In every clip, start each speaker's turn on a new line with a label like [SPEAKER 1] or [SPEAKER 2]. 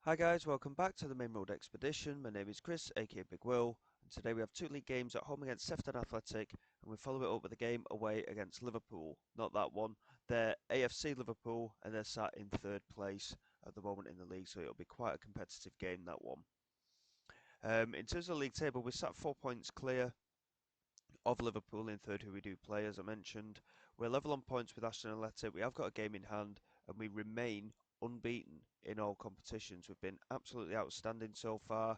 [SPEAKER 1] Hi guys, welcome back to the Main Road Expedition. My name is Chris, aka Big Will, and today we have two league games at home against Sefton Athletic, and we follow it up with a game away against Liverpool. Not that one. They're AFC Liverpool, and they're sat in third place at the moment in the league, so it'll be quite a competitive game, that one. In terms of the league table, we're sat 4 points clear of Liverpool in third, who we do play, as I mentioned. We're level on points with Ashton Athletic. We have got a game in hand, and we remain unbeaten in all competitions. We've been absolutely outstanding so far,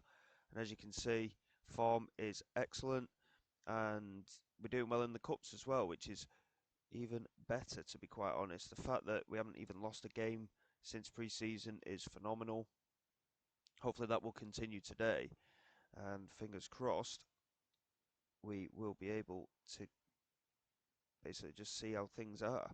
[SPEAKER 1] and as you can see, form is excellent, and we're doing well in the cups as well, which is even better, to be quite honest. The fact that we haven't even lost a game since pre-season is phenomenal. Hopefully that will continue today, and fingers crossed we will be able to basically just see how things are.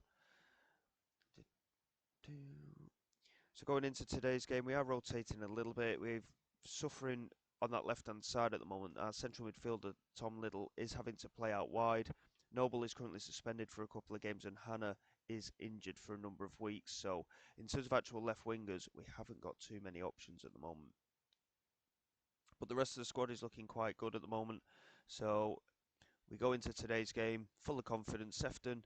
[SPEAKER 1] So going into today's game, we are rotating a little bit. We're suffering on that left-hand side at the moment. Our central midfielder, Tom Little, is having to play out wide. Noble is currently suspended for a couple of games, and Hannah is injured for a number of weeks. So in terms of actual left wingers, we haven't got too many options at the moment. But the rest of the squad is looking quite good at the moment. So we go into today's game full of confidence. Sefton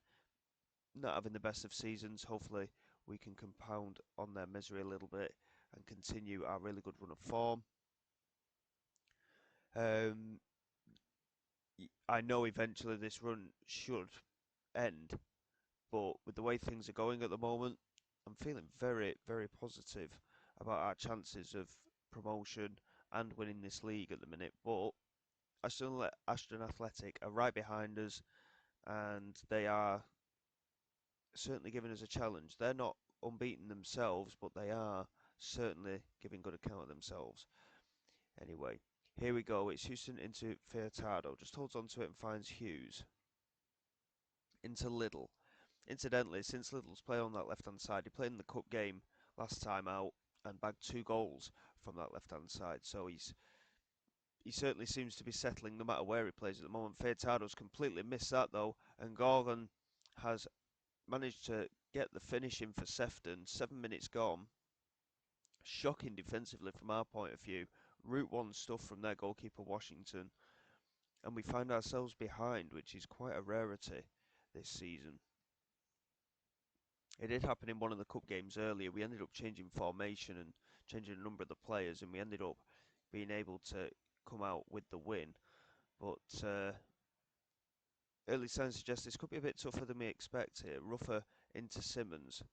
[SPEAKER 1] not having the best of seasons. Hopefully, we can compound on their misery a little bit and continue our really good run of form. Um, I know eventually this run should end, but with the way things are going at the moment, I'm feeling very, very positive about our chances of promotion and winning this league at the minute. But Ashton Athletic are right behind us, and they are certainly giving us a challenge. They're not unbeaten themselves, but they are certainly giving good account of themselves. Anyway, here we go. It's Houston into Furtado. Just holds on to it and finds Hughes. Into Little. Incidentally, since Little's played on that left-hand side, he played in the cup game last time out and bagged 2 goals from that left-hand side. So he certainly seems to be settling no matter where he plays at the moment. Furtado's completely missed that though, and Gorgon has managed to get the finish in for Sefton. 7 minutes gone. Shocking defensively from our point of view. Route 1 stuff from their goalkeeper Washington. And we find ourselves behind, which is quite a rarity this season. It did happen in one of the cup games earlier. We ended up changing formation and changing a number of the players, and we ended up being able to come out with the win. But early signs suggest this could be a bit tougher than we expect here. Rougher into Simmons.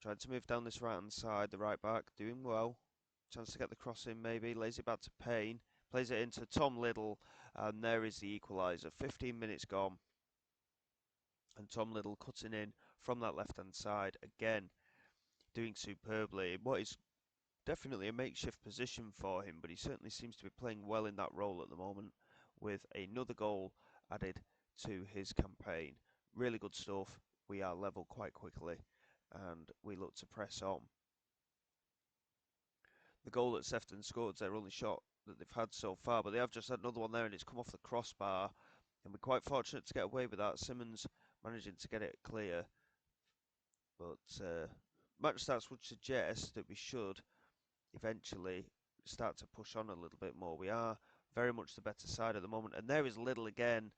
[SPEAKER 1] Trying to move down this right hand side, the right back, doing well. Chance to get the cross in maybe, lays it back to Payne, plays it into Tom Little, and there is the equaliser. 15 minutes gone, and Tom Little cutting in from that left hand side, again, doing superbly. What is definitely a makeshift position for him, but he certainly seems to be playing well in that role at the moment, with another goal added to his campaign. Really good stuff. We are level quite quickly, and we look to press on. The goal that Sefton scored is their only shot that they've had so far, but they have just had another one there and it's come off the crossbar, and we're quite fortunate to get away with that. Simmons managing to get it clear, but match stats would suggest that we should eventually start to push on a little bit more. We are very much the better side at the moment, and there is Little again.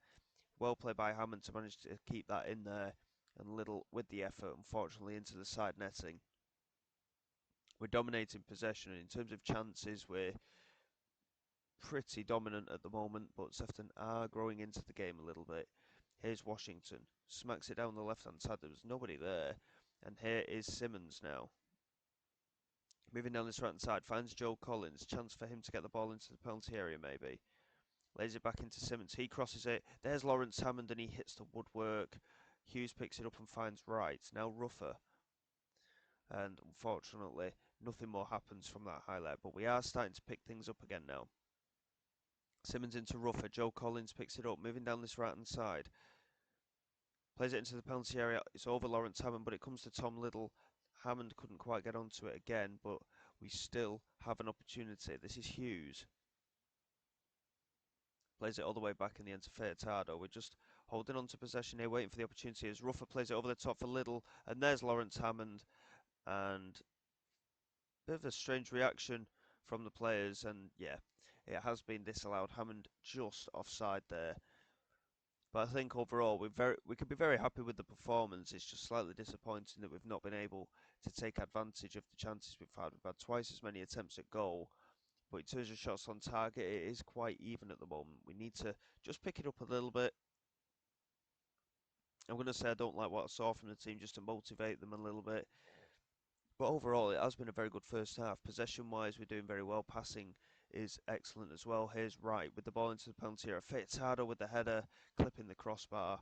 [SPEAKER 1] Well played by Hammond to manage to keep that in there, and Little with the effort, unfortunately, into the side netting. We're dominating possession, and in terms of chances, we're pretty dominant at the moment, but Sefton are growing into the game a little bit. Here's Washington, smacks it down the left-hand side. There was nobody there, and here is Simmons now. Moving down this right-hand side, finds Joe Collins. Chance for him to get the ball into the penalty area, maybe. Lays it back into Simmons. He crosses it. There's Lawrence Hammond, and he hits the woodwork. Hughes picks it up and finds Wright. Now Ruffer. And unfortunately, nothing more happens from that highlight, but we are starting to pick things up again now. Simmons into Ruffer. Joe Collins picks it up, moving down this right-hand side. Plays it into the penalty area. It's over Lawrence Hammond, but it comes to Tom Little. Hammond couldn't quite get onto it again, but we still have an opportunity. This is Hughes. Plays it all the way back in the end to Furtado. We're just holding on to possession here, waiting for the opportunity as Ruffer plays it over the top for Little, and there's Lawrence Hammond, and bit of a strange reaction from the players, and yeah, it has been disallowed. Hammond just offside there. But I think overall we could be very happy with the performance. It's just slightly disappointing that we've not been able to take advantage of the chances we've had. We've had twice as many attempts at goal, but in terms of shots on target, it is quite even at the moment. We need to just pick it up a little bit. I'm going to say I don't like what I saw from the team just to motivate them a little bit. But overall, it has been a very good first half. Possession-wise, we're doing very well. Passing is excellent as well. Here's Wright with the ball into the penalty area. Furtado with the header, clipping the crossbar.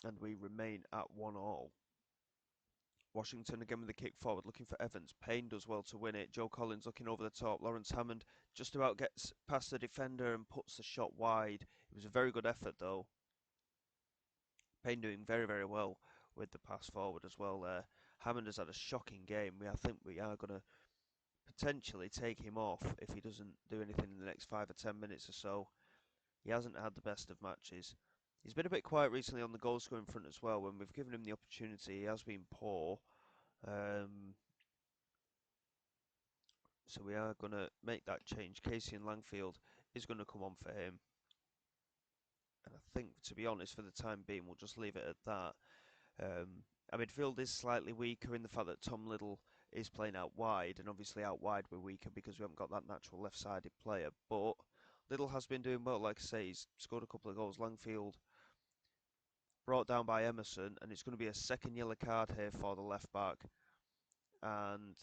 [SPEAKER 1] And we remain at 1-1. Washington again with the kick forward, looking for Evans. Payne does well to win it. Joe Collins looking over the top. Lawrence Hammond just about gets past the defender and puts the shot wide. It was a very good effort though. Payne doing very, very well with the pass forward as well there. Hammond has had a shocking game. I think we are going to potentially take him off if he doesn't do anything in the next 5 or 10 minutes or so. He hasn't had the best of matches. He's been a bit quiet recently on the goal scoring front as well. When we've given him the opportunity, he has been poor. So we are going to make that change. Casey and Langfield is going to come on for him. And I think, to be honest, for the time being, we'll just leave it at that. Our midfield is slightly weaker in the fact that Tom Little is playing out wide, and obviously out wide we're weaker because we haven't got that natural left-sided player. But Little has been doing well, like I say, he's scored a couple of goals. Langfield brought down by Emerson, and it's going to be a second yellow card here for the left back. And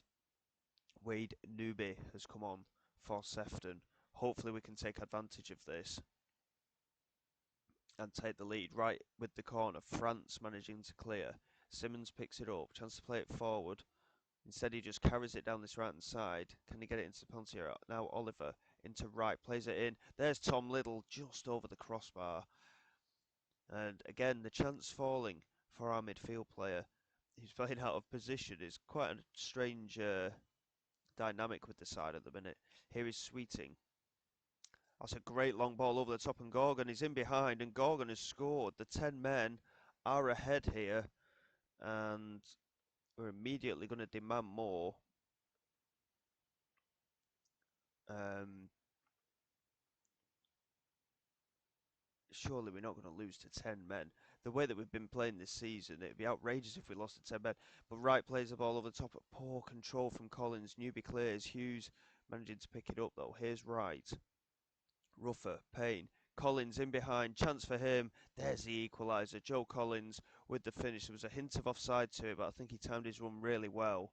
[SPEAKER 1] Wade Newby has come on for Sefton. Hopefully we can take advantage of this and take the lead. Right with the corner, France managing to clear. Simmons picks it up, chance to play it forward. Instead he just carries it down this right hand side. Can he get it into the penalty area? Now Oliver into right, plays it in. There's Tom Little just over the crossbar. And again, the chance falling for our midfield player. He's playing out of position. It's quite a strange dynamic with the side at the minute. Here is Sweeting. That's a great long ball over the top, and Gorgon is in behind, and Gorgon has scored. The 10 men are ahead here, and we're immediately going to demand more. Surely we're not going to lose to 10 men. The way that we've been playing this season, it'd be outrageous if we lost to 10 men. But Wright plays the ball over the top, poor control from Collins. Newby clears, Hughes managing to pick it up though. Here's Wright. Ruffer, Payne, Collins in behind, chance for him. There's the equaliser. Joe Collins with the finish. There was a hint of offside to it, but I think he timed his run really well.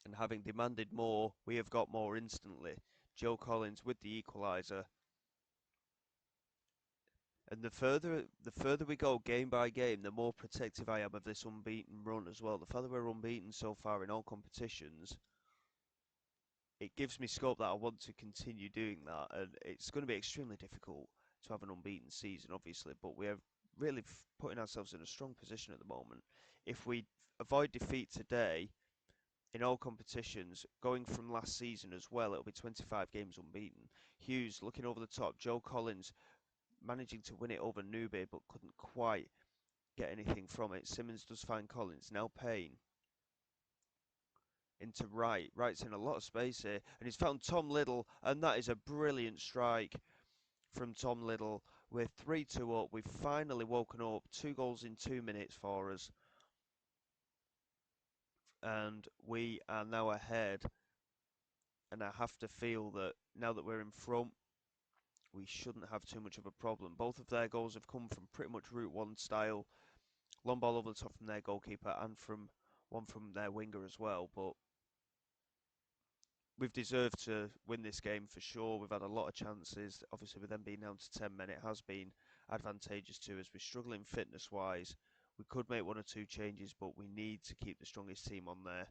[SPEAKER 1] And having demanded more, we have got more instantly. Joe Collins with the equaliser. And the further we go game by game, the more protective I am of this unbeaten run as well. The fact that we're unbeaten so far in all competitions, it gives me scope that I want to continue doing that. And it's going to be extremely difficult to have an unbeaten season, obviously, but we are really putting ourselves in a strong position at the moment. If we avoid defeat today in all competitions, going from last season as well, it'll be 25 games unbeaten. Hughes looking over the top, Joe Collins managing to win it over Newby, but couldn't quite get anything from it. Simmons does find Collins. Now Payne into Wright. Wright's in a lot of space here, and he's found Tom Little, and that is a brilliant strike from Tom Little. We're 3-2 up. We've finally woken up. 2 goals in 2 minutes for us, and we are now ahead. And I have to feel that now that we're in front, we shouldn't have too much of a problem. Both of their goals have come from pretty much Route 1 style. Long ball over the top from their goalkeeper and from one from their winger as well. But we've deserved to win this game for sure. We've had a lot of chances. Obviously, with them being down to 10 men, it has been advantageous to us. We're struggling fitness-wise. We could make 1 or 2 changes, but we need to keep the strongest team on there.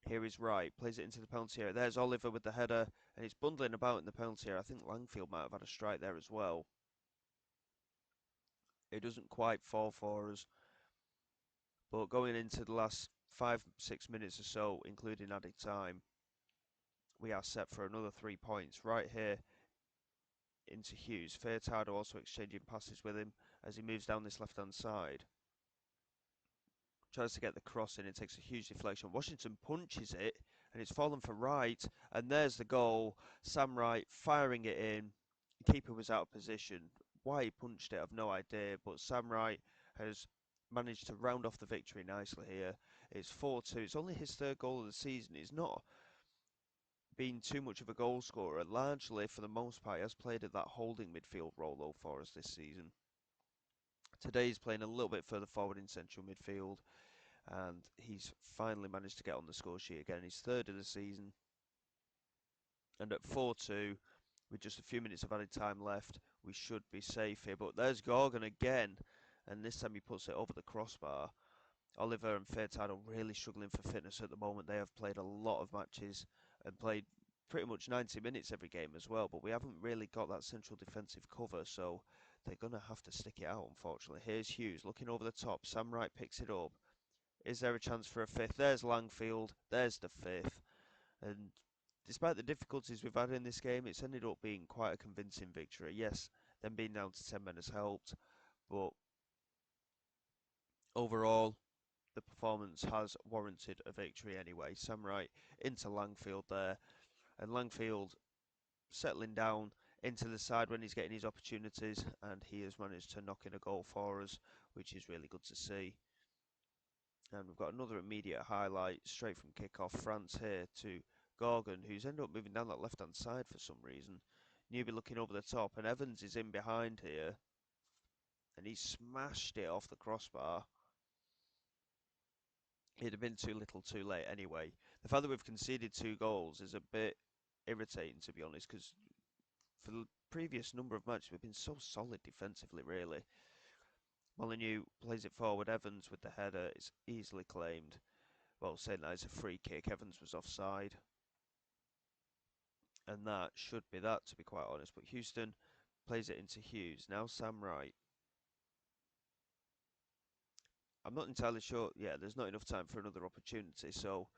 [SPEAKER 1] Here is Wright, plays it into the penalty area. There's Oliver with the header, and he's bundling about in the penalty area. I think Langfield might have had a strike there as well. It doesn't quite fall for us. But going into the last 5-6 minutes or so, including added time, we are set for another 3 points. Right here into Hughes. Furtado also exchanging passes with him as he moves down this left-hand side. tries to get the cross in. It takes a huge deflection. Washington punches it, and it's fallen for Wright. And there's the goal. Sam Wright firing it in. The keeper was out of position. Why he punched it, I've no idea. But Sam Wright has managed to round off the victory nicely here. It's 4-2. It's only his third goal of the season. He's not been too much of a goal scorer. Largely, for the most part, he has played at that holding midfield role, though, for us this season. Today he's playing a little bit further forward in central midfield, and he's finally managed to get on the score sheet again. He's third of the season, and at 4-2, with just a few minutes of added time left, we should be safe here. But there's Gorgon again, and this time he puts it over the crossbar. Oliver and Furtado really struggling for fitness at the moment. They have played a lot of matches and played pretty much 90 minutes every game as well, but we haven't really got that central defensive cover, so they're going to have to stick it out, unfortunately. Here's Hughes looking over the top. Sam Wright picks it up. Is there a chance for a fifth? There's Langfield. There's the fifth. And despite the difficulties we've had in this game, it's ended up being quite a convincing victory. Yes, them being down to 10 men has helped, but overall, the performance has warranted a victory anyway. Sam Wright into Langfield there, and Langfield settling down into the side when he's getting his opportunities, and he has managed to knock in a goal for us, which is really good to see. And we've got another immediate highlight straight from kick-off. France here to Gorgon, who's ended up moving down that left-hand side for some reason. Newby looking over the top, and Evans is in behind here, and he smashed it off the crossbar. It'd have been too little too late anyway. The fact that we've conceded 2 goals is a bit irritating, to be honest, because for the previous number of matches we've been so solid defensively, really. Molyneux plays it forward. Evans with the header is easily claimed. Well, saying that it's a free kick. Evans was offside. And that should be that, to be quite honest. But Houston plays it into Hughes. Now Sam Wright. I'm not entirely sure. Yeah, there's not enough time for another opportunity. So,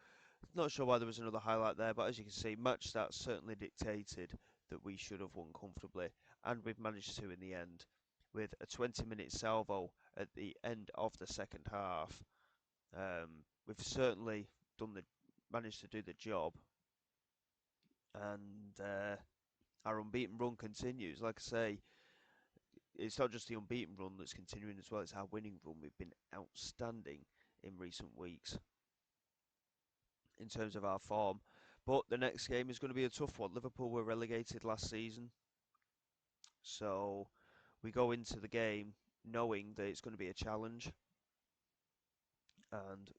[SPEAKER 1] not sure why there was another highlight there. But as you can see, match stats certainly dictated that we should have won comfortably. And we've managed to in the end, with a 20-minute salvo at the end of the second half. We've certainly managed to do the job, and our unbeaten run continues. Like I say, it's not just the unbeaten run that's continuing as well, it's our winning run. We've been outstanding in recent weeks in terms of our form. But the next game is going to be a tough one. Liverpool were relegated last season, so we go into the game knowing that it's going to be a challenge, and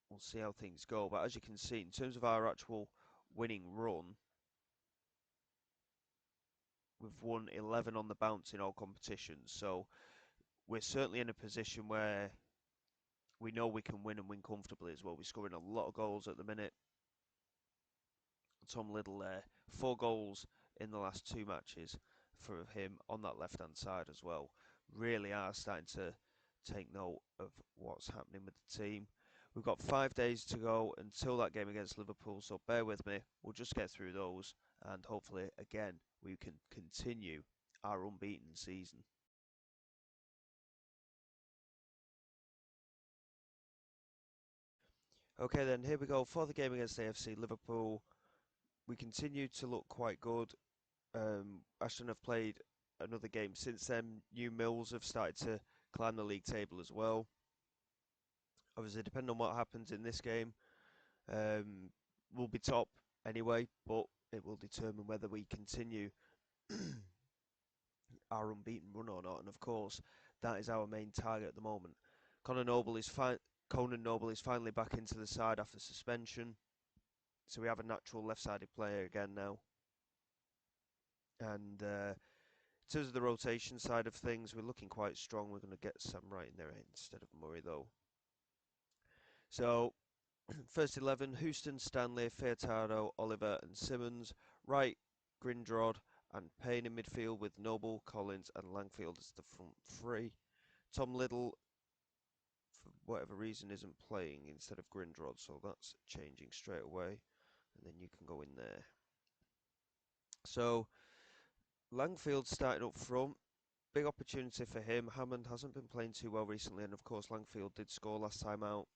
[SPEAKER 1] we'll see how things go. But as you can see, in terms of our actual winning run, we've won 11 on the bounce in all competitions. So we're certainly in a position where we know we can win and win comfortably as well. We're scoring a lot of goals at the minute. Tom Liddle there, 4 goals in the last 2 matches for him on that left-hand side as well. Really are starting to take note of what's happening with the team. We've got 5 days to go until that game against Liverpool, so bear with me. We'll just get through those, and hopefully, again, we can continue our unbeaten season. Okay, then here we go for the game against AFC Liverpool. We continue to look quite good. Ashton have played another game since then. New Mills have started to climb the league table as well. Obviously, depending on what happens in this game, we'll be top anyway, but it will determine whether we continue our unbeaten run or not. And of course, that is our main target at the moment. Conan Noble is finally back into the side after suspension, so we have a natural left-sided player again now. And in terms of the rotation side of things, we're looking quite strong. We're going to get Sam Wright in there instead of Murray, though. So, first 11, Houston, Stanley, Furtado, Oliver and Simmons. Wright, Grindrod and Payne in midfield with Noble, Collins and Langfield as the front three. Tom Liddle, for whatever reason, isn't playing instead of Grindrod, so that's changing straight away. And then you can go in there. So, Langfield starting up front. Big opportunity for him. Hammond hasn't been playing too well recently, and of course Langfield did score last time out.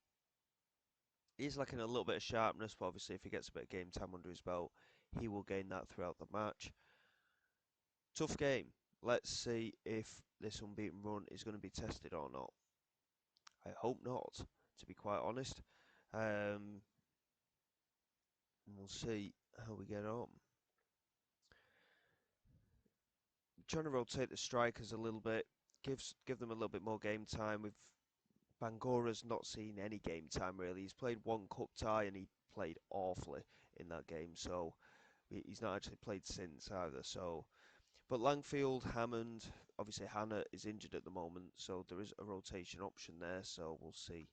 [SPEAKER 1] He's lacking a little bit of sharpness, but obviously if he gets a bit of game time under his belt, he will gain that throughout the match. Tough game. Let's see if this unbeaten run is going to be tested or not. I hope not, to be quite honest. And we'll see how we get on. Trying to rotate the strikers a little bit, give them a little bit more game time. With Bangora's not seen any game time really. He's played one cup tie and he played awfully in that game, so he's not actually played since either. So, but Langfield, Hammond, obviously Hannah is injured at the moment, so there is a rotation option there. So we'll see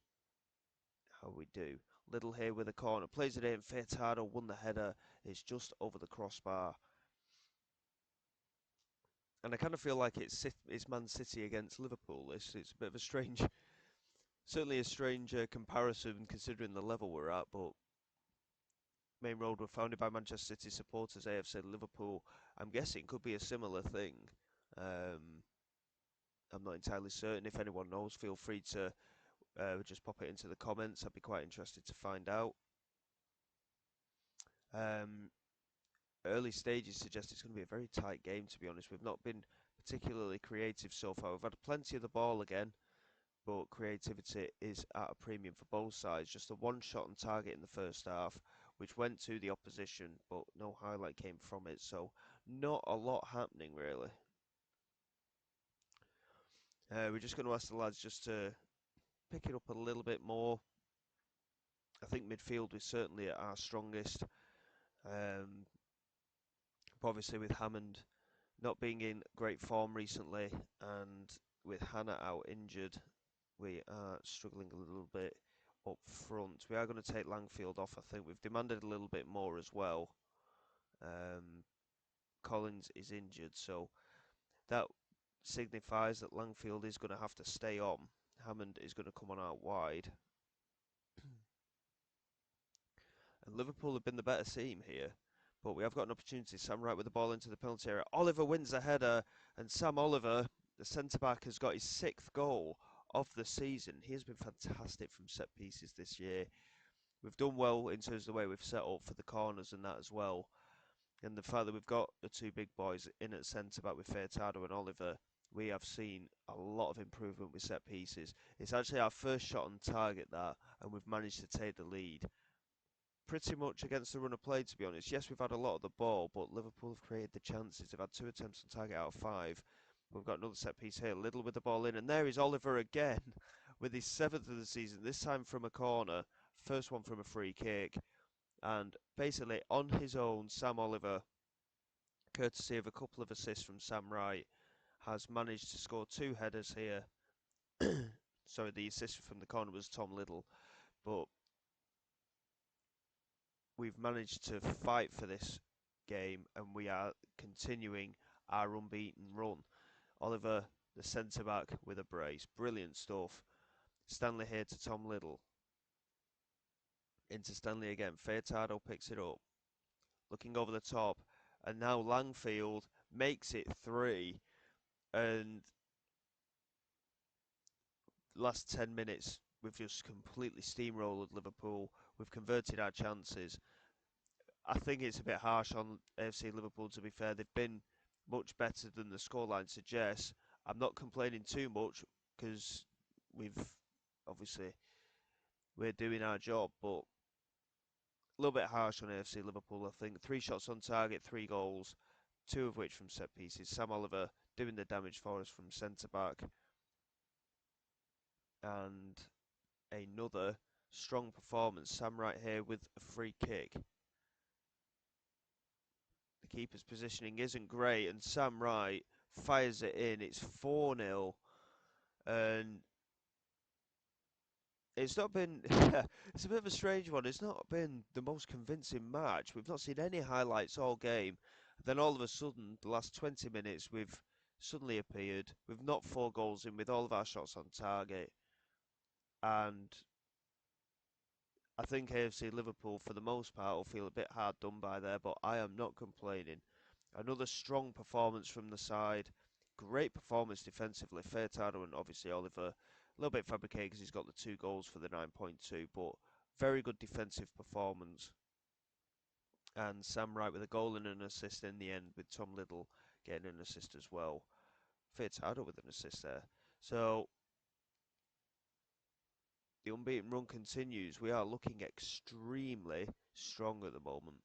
[SPEAKER 1] how we do. Little here with a corner, plays it in. Furtado won the header. It's just over the crossbar. And I kind of feel like it's Man City against Liverpool. It's a bit of a strange, certainly a strange comparison considering the level we're at. But Maine Road were founded by Manchester City supporters. AFC Liverpool, I'm guessing, could be a similar thing. Um, I'm not entirely certain. If anyone knows, feel free to just pop it into the comments. I'd be quite interested to find out. Um, Early stages suggest it's going to be a very tight game, to be honest. We've not been particularly creative so far. We've had plenty of the ball again, but creativity is at a premium for both sides. Just a one shot on target in the first half, which went to the opposition, but no highlight came from it. So not a lot happening, really. We're just going to ask the lads just to pick it up a little bit more. I think midfield is certainly at our strongest. But obviously with Hammond not being in great form recently, and with Hannah out injured, we are struggling a little bit up front. We are going to take Langfield off. I think we've demanded a little bit more as well. Collins is injured, so that signifies that Langfield is going to have to stay on. Hammond is going to come on out wide. And Liverpool have been the better team here. But we have got an opportunity. Sam Wright with the ball into the penalty area. Oliver wins the header, and Sam Oliver, the centre-back, has got his 6th goal of the season. He has been fantastic from set pieces this year. We've done well in terms of the way we've set up for the corners and that as well. And the fact that we've got the two big boys in at centre-back with Furtado and Oliver, we have seen a lot of improvement with set pieces. It's actually our first shot on target, that, and we've managed to take the lead pretty much against the run of play, to be honest. Yes, we've had a lot of the ball, but Liverpool have created the chances. They've had 2 attempts on target out of 5. We've got another set piece here, Little with the ball in, and there is Oliver again with his 7th of the season, this time from a corner, first one from a free kick, and basically on his own, Sam Oliver, courtesy of a couple of assists from Sam Wright, has managed to score 2 headers here. Sorry, the assist from the corner was Tom Little, but we've managed to fight for this game and we are continuing our unbeaten run. Oliver, the centre back, with a brace. Brilliant stuff. Stanley here to Tom Little. Into Stanley again. Furtado picks it up. Looking over the top. And now Langfield makes it 3. And last 10 minutes, we've just completely steamrolled Liverpool. We've converted our chances. I think it's a bit harsh on AFC Liverpool, to be fair. They've been much better than the scoreline suggests. I'm not complaining too much because we've obviously we're doing our job, but a little bit harsh on AFC Liverpool. I think 3 shots on target, 3 goals, 2 of which from set pieces. Sam Oliver doing the damage for us from centre back, and another strong performance. Sam right here with a free kick. The keeper's positioning isn't great, and Sam Wright fires it in. It's 4-0, and it's not been. It's a bit of a strange one. It's not been the most convincing match. We've not seen any highlights all game. Then all of a sudden, the last 20 minutes, we've suddenly appeared. We've knocked 4 goals in with all of our shots on target, and I think AFC Liverpool, for the most part, will feel a bit hard done by there, but I am not complaining. Another strong performance from the side. Great performance defensively. Furtado and obviously Oliver. A little bit fabricated because he's got the 2 goals for the 9.2, but Very good defensive performance. And Sam Wright with a goal and an assist in the end, with Tom Little getting an assist as well. Fitz-Harder with an assist there. So the unbeaten run continues. We are looking extremely strong at the moment.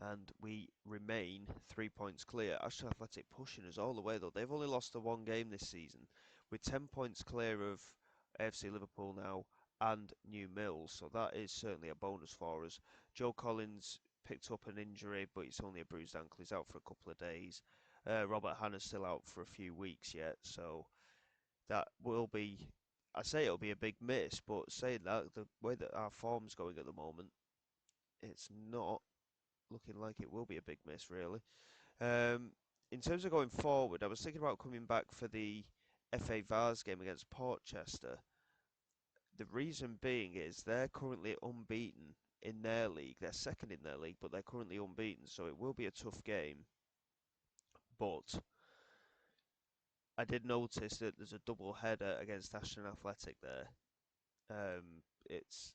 [SPEAKER 1] And we remain 3 points clear. Ashton Athletic pushing us all the way though. They've only lost the one game this season. We're 10 points clear of AFC Liverpool now and New Mills, so that is certainly a bonus for us. Joe Collins picked up an injury, but it's only a bruised ankle. He's out for a couple of days. Robert Hanna's still out for a few weeks yet, so that will be, I say it'll be a big miss, but saying that, the way that our form's going at the moment, it's not looking like it will be a big miss, really. Um, in terms of going forward, I was thinking about coming back for the FA Vars game against Portchester. The reason being is they're currently unbeaten in their league. They're second in their league, but they're currently unbeaten, so it will be a tough game. But I did notice that there's a double header against Ashton Athletic there. It's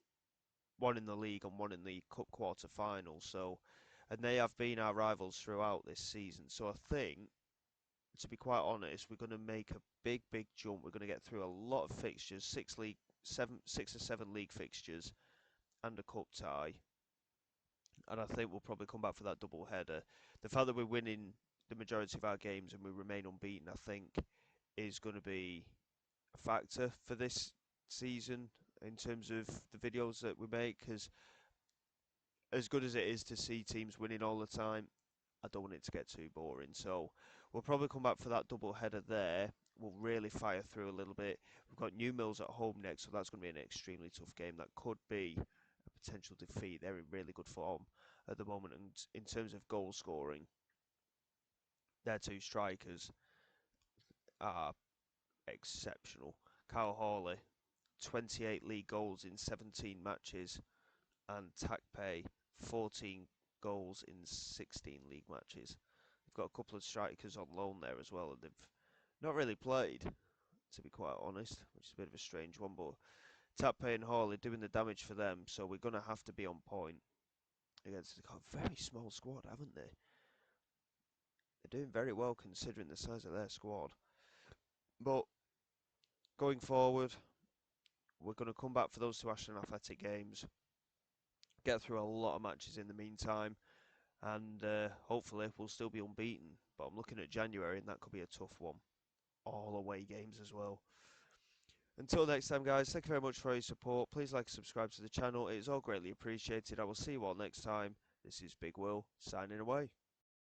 [SPEAKER 1] one in the league and one in the cup quarter final. So, and they have been our rivals throughout this season. So I think, to be quite honest, we're going to make a big jump. We're going to get through a lot of fixtures, six or seven league fixtures, and a cup tie. And I think we'll probably come back for that double header. The fact that we're winning the majority of our games and we remain unbeaten, I think, is going to be a factor for this season in terms of the videos that we make. Because as good as it is to see teams winning all the time, I don't want it to get too boring. So we'll probably come back for that double header there. We'll really fire through a little bit. We've got New Mills at home next, so that's going to be an extremely tough game. That could be a potential defeat. They're in really good form at the moment, and in terms of goal scoring, their two strikers are exceptional. Kyle Hawley, 28 league goals in 17 matches, and Takpei, 14 goals in 16 league matches. They've got a couple of strikers on loan there as well, and they've not really played, to be quite honest, which is a bit of a strange one. But Takpei and Hawley doing the damage for them, so we're going to have to be on point against a very small squad, haven't they? They're doing very well considering the size of their squad. But going forward, we're going to come back for those two Ashton Athletic games, get through a lot of matches in the meantime, and hopefully we'll still be unbeaten. But I'm looking at January, and that could be a tough one. All away games as well. Until next time, guys, thank you very much for your support. Please like and subscribe to the channel. It is all greatly appreciated. I will see you all next time. This is Big Will, signing away.